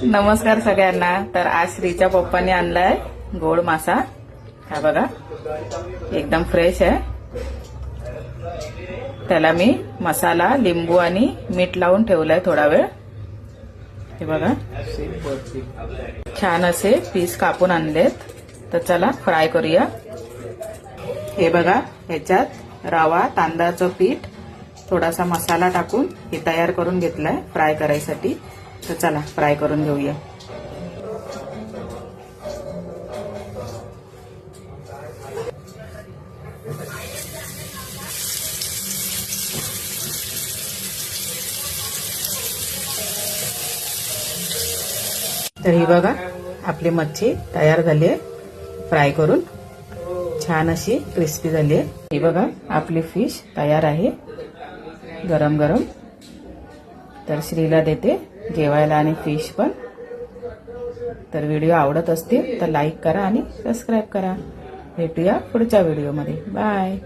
नमस्कार सगळ्यांना। तर आज श्रीच्या पप्पाने आणलाय गोड मासा। हा बघा एकदम फ्रेश आहे। त्याला मी मसाला, लिंबू आणि मीठ लावून ठेवलाय थोडा वेळ। हे बघा छान असे पीस कापून आणलेत। तर चला फ्राय करूया। हे बघा ह्याच्यात रवा, तांदळाचं पीठ, थोडासा मसाला टाकून हे तयार करून घेतलाय फ्राय करायसाठी। तर चला फ्राय करून घेऊया। तर ही बघा आपली मच्छी तयार झाली आहे फ्राय करून। छान अशी क्रिस्पी झाली आहे। ही बघा आपली फिश तयार आहे गरम गरम। तर श्रीला देते जेवायला आणि फिश पण। तर व्हिडिओ आवडत असतील तर लाईक करा आणि सबस्क्राईब करा। भेटूया पुढच्या व्हिडिओमध्ये। बाय।